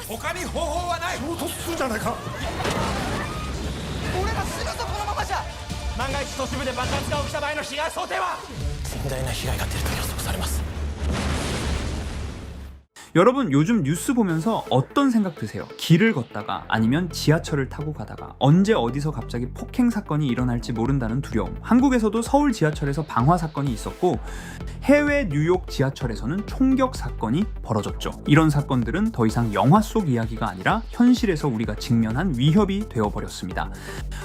他に方法はない。衝突するじゃないか。俺ら死ぬぞこのままじゃ。万が一都市部で爆発が起きた場合の被害想定は。甚大な被害が出ると予測されます。 여러분 요즘 뉴스 보면서 어떤 생각 드세요? 길을 걷다가 아니면 지하철을 타고 가다가 언제 어디서 갑자기 폭행 사건이 일어날지 모른다는 두려움. 한국에서도 서울 지하철에서 방화 사건이 있었고 해외 뉴욕 지하철에서는 총격 사건이 벌어졌죠. 이런 사건들은 더 이상 영화 속 이야기가 아니라 현실에서 우리가 직면한 위협이 되어버렸습니다.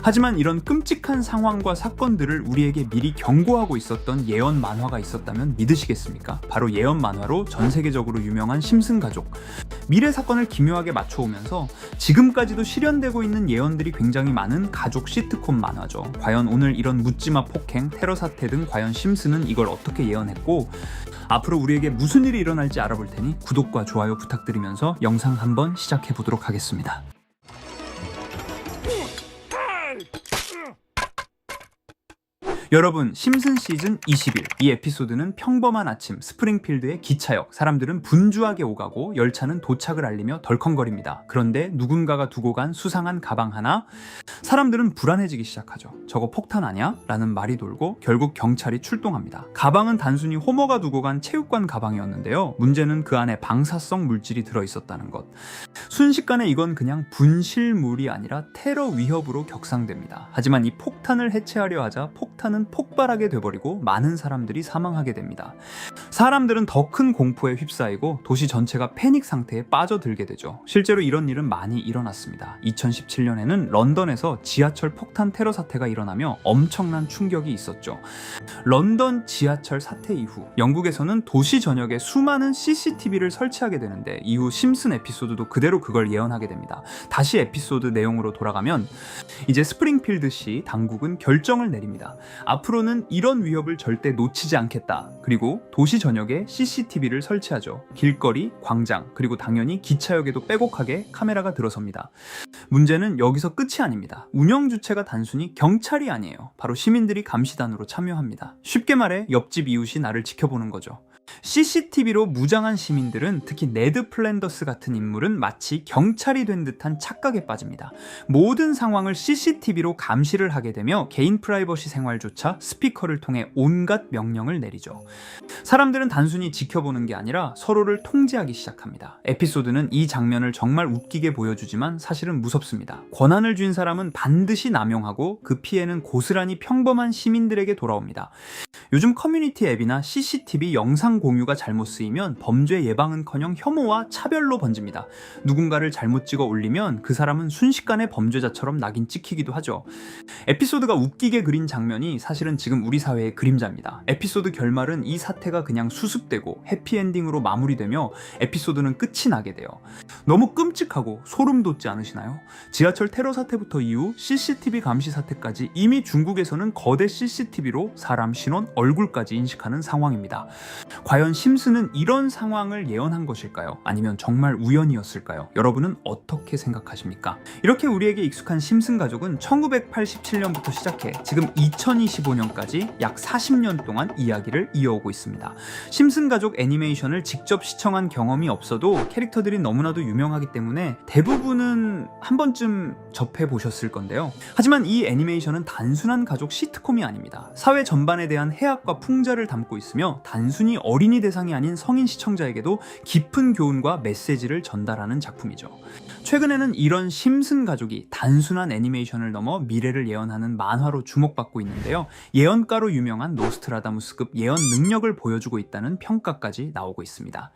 하지만 이런 끔찍한 상황과 사건들을 우리에게 미리 경고하고 있었던 예언 만화가 있었다면 믿으시겠습니까? 바로 예언 만화로 전 세계적으로 유명한 심슨 가족. 미래 사건을 기묘하게 맞춰오면서 지금까지도 실현되고 있는 예언들이 굉장히 많은 가족 시트콤 만화죠. 과연 오늘 이런 묻지마 폭행, 테러 사태 등 과연 심슨은 이걸 어떻게 예언했고 앞으로 우리에게 무슨 일이 일어날지 알아볼 테니 구독과 좋아요 부탁드리면서 영상 한번 시작해 보도록 하겠습니다. 여러분, 심슨 시즌 21. 이 에피소드는 평범한 아침 스프링필드의 기차역. 사람들은 분주하게 오가고 열차는 도착을 알리며 덜컹거립니다. 그런데 누군가가 두고 간 수상한 가방 하나. 사람들은 불안해지기 시작하죠. 저거 폭탄 아니야? 라는 말이 돌고 결국 경찰이 출동합니다. 가방은 단순히 호머가 두고 간 체육관 가방이었는데요. 문제는 그 안에 방사성 물질이 들어있었다는 것. 순식간에 이건 그냥 분실물이 아니라 테러 위협으로 격상됩니다. 하지만 이 폭탄을 해체하려 하자 폭탄은 폭발하게 돼버리고 많은 사람들이 사망하게 됩니다. 사람들은 더 큰 공포에 휩싸이고 도시 전체가 패닉 상태에 빠져들게 되죠. 실제로 이런 일은 많이 일어났습니다. 2017년에는 런던에서 지하철 폭탄 테러 사태가 일어나며 엄청난 충격이 있었죠. 런던 지하철 사태 이후 영국에서는 도시 전역에 수많은 CCTV를 설치하게 되는데 이후 심슨 에피소드도 그대로 그걸 예언하게 됩니다. 다시 에피소드 내용으로 돌아가면 이제 스프링필드시 당국은 결정을 내립니다. 앞으로는 이런 위협을 절대 놓치지 않겠다. 그리고 도시 전역에 CCTV를 설치하죠. 길거리, 광장, 그리고 당연히 기차역에도 빼곡하게 카메라가 들어섭니다. 문제는 여기서 끝이 아닙니다. 운영 주체가 단순히 경찰이 아니에요. 바로 시민들이 감시단으로 참여합니다. 쉽게 말해 옆집 이웃이 나를 지켜보는 거죠. CCTV로 무장한 시민들은 특히 네드 플랜더스 같은 인물은 마치 경찰이 된 듯한 착각에 빠집니다. 모든 상황을 CCTV로 감시를 하게 되며 개인 프라이버시 생활조차 스피커를 통해 온갖 명령을 내리죠. 사람들은 단순히 지켜보는 게 아니라 서로를 통제하기 시작합니다. 에피소드는 이 장면을 정말 웃기게 보여주지만 사실은 무섭습니다. 권한을 쥔 사람은 반드시 남용하고 그 피해는 고스란히 평범한 시민들에게 돌아옵니다. 요즘 커뮤니티 앱이나 CCTV 영상 공유가 잘못 쓰이면 범죄 예방은커녕 혐오와 차별로 번집니다. 누군가를 잘못 찍어 올리면 그 사람은 순식간에 범죄자처럼 낙인 찍히기도 하죠. 에피소드가 웃기게 그린 장면이 사실은 지금 우리 사회의 그림자입니다. 에피소드 결말은 이 사태가 그냥 수습되고 해피엔딩으로 마무리되며 에피소드는 끝이 나게 돼요. 너무 끔찍하고 소름 돋지 않으시나요? 지하철 테러 사태부터 이후 CCTV 감시 사태까지 이미 중국에서는 거대 CCTV로 사람 신원, 얼굴까지 인식하는 상황입니다. 과연 심슨은 이런 상황을 예언한 것일까요? 아니면 정말 우연이었을까요? 여러분은 어떻게 생각하십니까? 이렇게 우리에게 익숙한 심슨 가족은 1987년부터 시작해 지금 2025년까지 약 40년 동안 이야기를 이어오고 있습니다. 심슨 가족 애니메이션을 직접 시청한 경험이 없어도 캐릭터들이 너무나도 유명하기 때문에 대부분은 한 번쯤 접해보셨을 건데요. 하지만 이 애니메이션은 단순한 가족 시트콤이 아닙니다. 사회 전반에 대한 해악과 풍자를 담고 있으며 단순히 어린이 대상이 아닌 성인 시청자에게도 깊은 교훈과 메시지를 전달하는 작품이죠. 최근에는 이런 심슨 가족이 단순한 애니메이션을 넘어 미래를 예언하는 만화로 주목받고 있는데요. 예언가로 유명한 노스트라다무스급 예언 능력을 보여주고 있다는 평가까지 나오고 있습니다.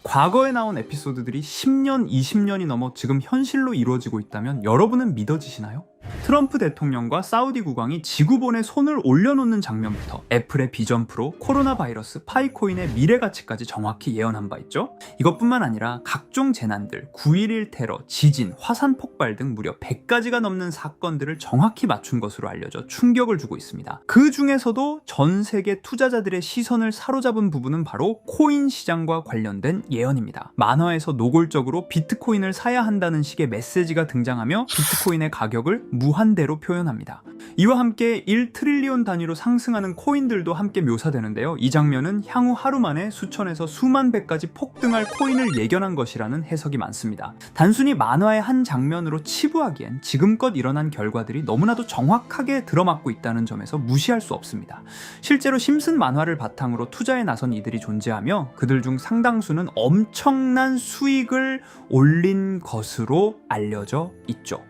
과거에 나온 에피소드들이 10년, 20년이 넘어 지금 현실로 이루어지고 있다면 여러분은 믿어지시나요? 트럼프 대통령과 사우디 국왕이 지구본에 손을 올려놓는 장면부터 애플의 비전 프로, 코로나 바이러스, 파이코인의 미래 가치까지 정확히 예언한 바 있죠. 이것뿐만 아니라 각종 재난들, 9.11 테러, 지진, 화산 폭발 등 무려 100가지가 넘는 사건들을 정확히 맞춘 것으로 알려져 충격을 주고 있습니다. 그 중에서도 전 세계 투자자들의 시선을 사로잡은 부분은 바로 코인 시장과 관련된 예언입니다. 만화에서 노골적으로 비트코인을 사야 한다는 식의 메시지가 등장하며 비트코인의 가격을 무한 무한대로 표현합니다. 이와 함께 1트릴리온 단위로 상승하는 코인들도 함께 묘사되는데요. 이 장면은 향후 하루 만에 수천에서 수만 배까지 폭등할 코인을 예견한 것이라는 해석이 많습니다. 단순히 만화의 한 장면으로 치부하기엔 지금껏 일어난 결과들이 너무나도 정확하게 들어맞고 있다는 점에서 무시할 수 없습니다. 실제로 심슨 만화를 바탕으로 투자에 나선 이들이 존재하며 그들 중 상당수는 엄청난 수익을 올린 것으로 알려져 있죠.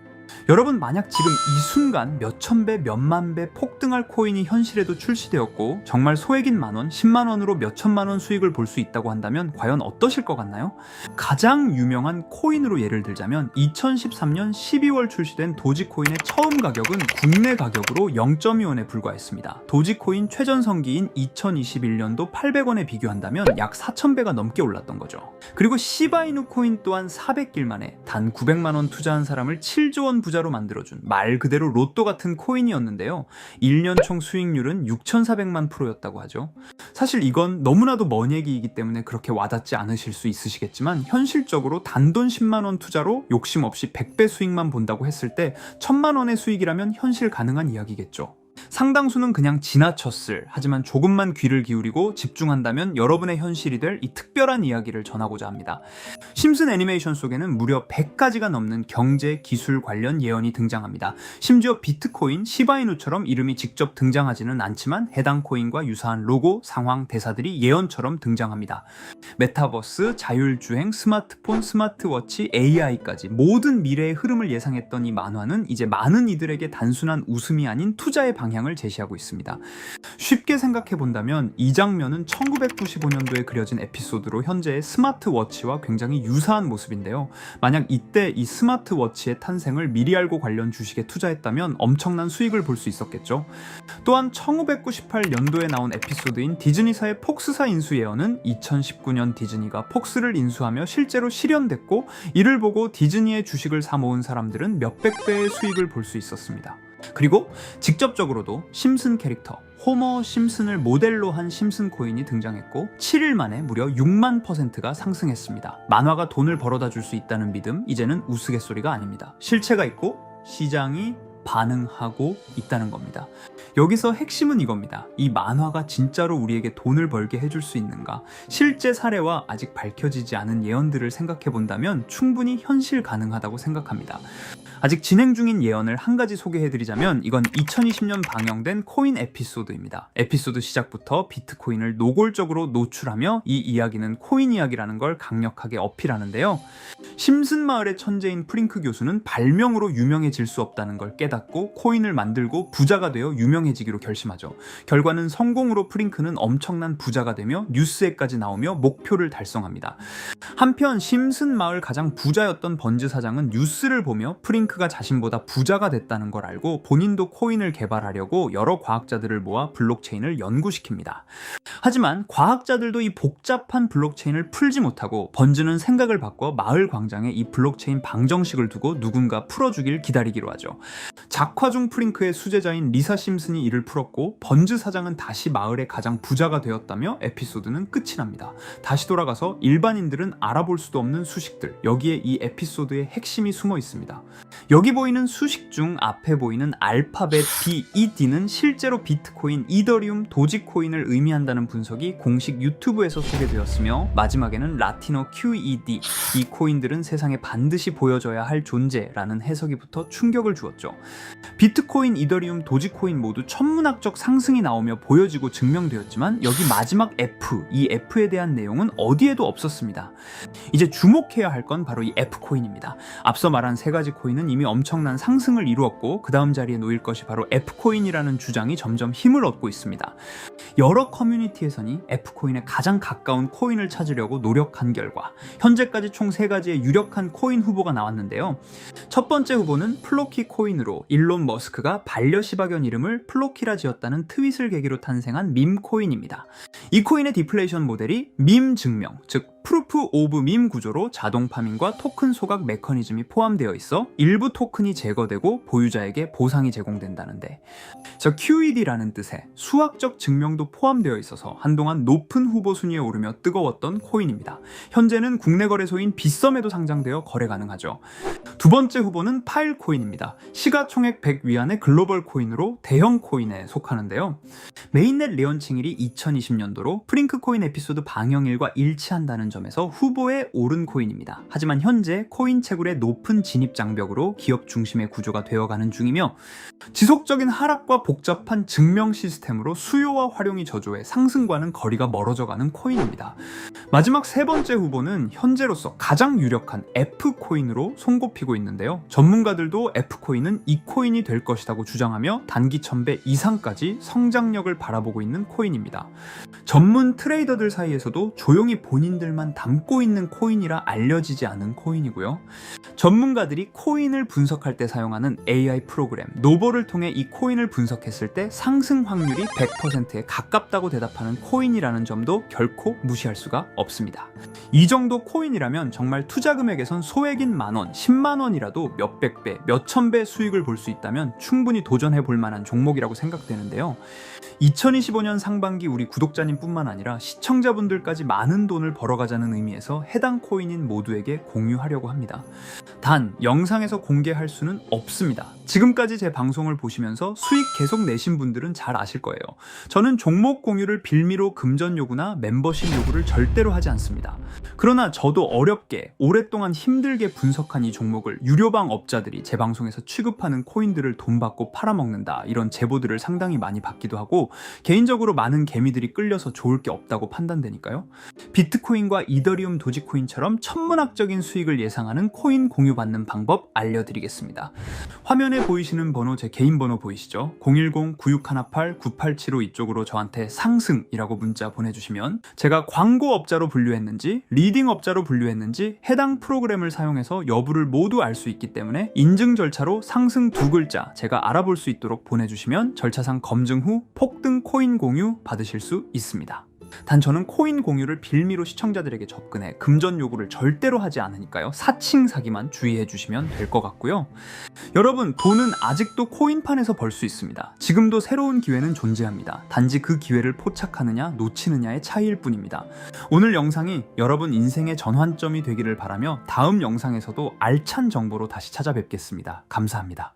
여러분, 만약 지금 이 순간 몇천 배, 몇만 배 폭등할 코인이 현실에도 출시되었고 정말 소액인 만원, 10만원으로 몇천만원 수익을 볼 수 있다고 한다면 과연 어떠실 것 같나요? 가장 유명한 코인으로 예를 들자면 2013년 12월 출시된 도지코인의 처음 가격은 국내 가격으로 0.2원에 불과했습니다. 도지코인 최전성기인 2021년도 800원에 비교한다면 약 4,000배가 넘게 올랐던 거죠. 그리고 시바이누 코인 또한 400길 만에 단 900만원 투자한 사람을 7조 원 부자로 만들어준 말 그대로 로또 같은 코인이었는데요. 1년 총 수익률은 6,400만 %였다고 하죠. 사실 이건 너무나도 먼 얘기이기 때문에 그렇게 와닿지 않으실 수 있으시겠지만 현실적으로 단돈 10만원 투자로 욕심 없이 100배 수익만 본다고 했을 때 1,000만원의 수익이라면 현실 가능한 이야기겠죠. 상당수는 그냥 지나쳤을, 하지만 조금만 귀를 기울이고 집중한다면 여러분의 현실이 될 이 특별한 이야기를 전하고자 합니다. 심슨 애니메이션 속에는 무려 100가지가 넘는 경제, 기술 관련 예언이 등장합니다. 심지어 비트코인, 시바이누처럼 이름이 직접 등장하지는 않지만 해당 코인과 유사한 로고, 상황, 대사들이 예언처럼 등장합니다. 메타버스, 자율주행, 스마트폰, 스마트워치, AI까지 모든 미래의 흐름을 예상했던 이 만화는 이제 많은 이들에게 단순한 웃음이 아닌 투자의 방향을 제시하고 있습니다. 쉽게 생각해 본다면 이 장면은 1995년도에 그려진 에피소드로 현재의 스마트워치와 굉장히 유사한 모습인데요. 만약 이때 이 스마트워치의 탄생을 미리 알고 관련 주식에 투자했다면 엄청난 수익을 볼 수 있었겠죠. 또한 1998년도에 나온 에피소드인 디즈니사의 폭스사 인수 예언은 2019년 디즈니가 폭스를 인수하며 실제로 실현됐고, 이를 보고 디즈니의 주식을 사 모은 사람들은 몇백 배의 수익을 볼 수 있었습니다. 그리고 직접적으로도 심슨 캐릭터 호머 심슨을 모델로 한 심슨 코인이 등장했고 7일 만에 무려 6만 %가 상승했습니다. 만화가 돈을 벌어다 줄 수 있다는 믿음, 이제는 우스갯소리가 아닙니다. 실체가 있고 시장이 반응하고 있다는 겁니다. 여기서 핵심은 이겁니다. 이 만화가 진짜로 우리에게 돈을 벌게 해줄 수 있는가? 실제 사례와 아직 밝혀지지 않은 예언들을 생각해 본다면 충분히 현실 가능하다고 생각합니다. 아직 진행 중인 예언을 한 가지 소개해드리자면 이건 2020년 방영된 코인 에피소드입니다. 에피소드 시작부터 비트코인을 노골적으로 노출하며 이 이야기는 코인 이야기라는 걸 강력하게 어필하는데요. 심슨 마을의 천재인 프링크 교수는 발명으로 유명해질 수 없다는 걸 깨닫고 코인을 만들고 부자가 되어 유명해지기로 결심하죠. 결과는 성공으로 프링크는 엄청난 부자가 되며 뉴스에까지 나오며 목표를 달성합니다. 한편 심슨 마을 가장 부자였던 번즈 사장은 뉴스를 보며 프링크가 자신보다 부자가 됐다는 걸 알고 본인도 코인을 개발하려고 여러 과학자들을 모아 블록체인을 연구시킵니다. 하지만 과학자들도 이 복잡한 블록체인을 풀지 못하고 번즈는 생각을 바꿔 마을 광장에 이 블록체인 방정식을 두고 누군가 풀어주길 기다리기로 하죠. 작화 중 프링크의 수제자인 리사 심슨이 이를 풀었고 번즈 사장은 다시 마을의 가장 부자가 되었다며 에피소드는 끝이 납니다. 다시 돌아가서 일반인들은 알아볼 수도 없는 수식들, 여기에 이 에피소드의 핵심이 숨어 있습니다. 여기 보이는 수식 중 앞에 보이는 알파벳 B, E, D는 실제로 비트코인, 이더리움, 도지코인을 의미한다는 분석이 공식 유튜브에서 소개되었으며 마지막에는 라틴어 QED, 이 코인들은 세상에 반드시 보여줘야 할 존재라는 해석이 붙어 충격을 주었죠. 비트코인, 이더리움, 도지코인 모두 천문학적 상승이 나오며 보여지고 증명되었지만 여기 마지막 F, 이 F에 대한 내용은 어디에도 없었습니다. 이제 주목해야 할 건 바로 이 F코인입니다. 앞서 말한 세 가지 코인은 이미 엄청난 상승을 이루었고 그 다음 자리에 놓일 것이 바로 F코인이라는 주장이 점점 힘을 얻고 있습니다. 여러 커뮤니티에서는 F코인에 가장 가까운 코인을 찾으려고 노력한 결과 현재까지 총 3가지의 유력한 코인 후보가 나왔는데요. 첫 번째 후보는 플로키 코인으로 일론 머스크가 반려시바견 이름을 플로키라 지었다는 트윗을 계기로 탄생한 밈코인입니다. 이 코인의 디플레이션 모델이 밈 증명, 즉 프루프 오브 밈 구조로 자동 파밍과 토큰 소각 메커니즘이 포함되어 있어 일부 일부 토큰이 제거되고 보유자에게 보상이 제공된다는데, 저 QED라는 뜻에 수학적 증명도 포함되어 있어서 한동안 높은 후보 순위에 오르며 뜨거웠던 코인입니다. 현재는 국내 거래소인 빗썸에도 상장되어 거래 가능하죠. 두 번째 후보는 파일코인입니다. 시가총액 100 위안의 글로벌 코인으로 대형 코인에 속하는데요. 메인넷 레언칭일이 2020년도로 프링크코인 에피소드 방영일과 일치한다는 점에서 후보에 오른 코인입니다. 하지만 현재 코인 채굴의 높은 진입 장벽으로 기업 중심의 구조가 되어가는 중이며, 지속적인 하락과 복잡한 증명 시스템으로 수요와 활용이 저조해 상승과는 거리가 멀어져가는 코인입니다. 마지막 세 번째 후보는 현재로서 가장 유력한 F코인으로 손꼽히고 있는데요. 전문가들도 F코인은 이 코인이 될 것이라고 주장하며 단기 1000배 이상까지 성장력을 바라보고 있는 코인입니다. 전문 트레이더들 사이에서도 조용히 본인들만 담고 있는 코인이라 알려지지 않은 코인이고요. 전문가들이 코인을 분석할 때 사용하는 AI 프로그램 노버를 통해 이 코인을 분석했을 때 상승 확률이 100%에 가깝다고 대답하는 코인이라는 점도 결코 무시할 수가 없습니다. 이 정도 코인이라면 정말 투자 금액에선 소액인 만원, 10만원이라도 몇백 배, 몇천 배 수익을 볼 수 있다면 충분히 도전해 볼 만한 종목이라고 생각되는데요. 2025년 상반기 우리 구독자님 뿐만 아니라 시청자분들까지 많은 돈을 벌어가자는 의미에서 해당 코인인 모두에게 공유하려고 합니다. 단, 영상에서 공개할 수는 없습니다. 지금까지 제 방송을 보시면서 수익 계속 내신 분들은 잘 아실 거예요. 저는 종목 공유를 빌미로 금전 요구나 멤버십 요구를 절대로 하지 않습니다. 그러나 저도 어렵게 오랫동안 힘들게 분석한 이 종목을 유료방 업자들이 제 방송에서 취급하는 코인들을 돈 받고 팔아먹는다, 이런 제보들을 상당히 많이 받기도 하고 개인적으로 많은 개미들이 끌려서 좋을 게 없다고 판단되니까요. 비트코인과 이더리움 도지코인처럼 천문학적인 수익을 예상하는 코인 공유받는 방법 알려드리겠습니다. 화면에 보이시는 번호 제 개인 번호 보이시죠? 010-9618-9875 이쪽으로 저한테 상승이라고 문자 보내주시면 제가 광고업자로 분류했는지 리딩업자로 분류했는지 해당 프로그램을 사용해서 여부를 모두 알 수 있기 때문에 인증 절차로 상승 2글자 제가 알아볼 수 있도록 보내주시면 절차상 검증 후 폭등 코인 공유 받으실 수 있습니다. 단 저는 코인 공유를 빌미로 시청자들에게 접근해 금전 요구를 절대로 하지 않으니까요. 사칭 사기만 주의해 주시면 될 것 같고요. 여러분, 돈은 아직도 코인판에서 벌 수 있습니다. 지금도 새로운 기회는 존재합니다. 단지 그 기회를 포착하느냐 놓치느냐의 차이일 뿐입니다. 오늘 영상이 여러분 인생의 전환점이 되기를 바라며 다음 영상에서도 알찬 정보로 다시 찾아뵙겠습니다. 감사합니다.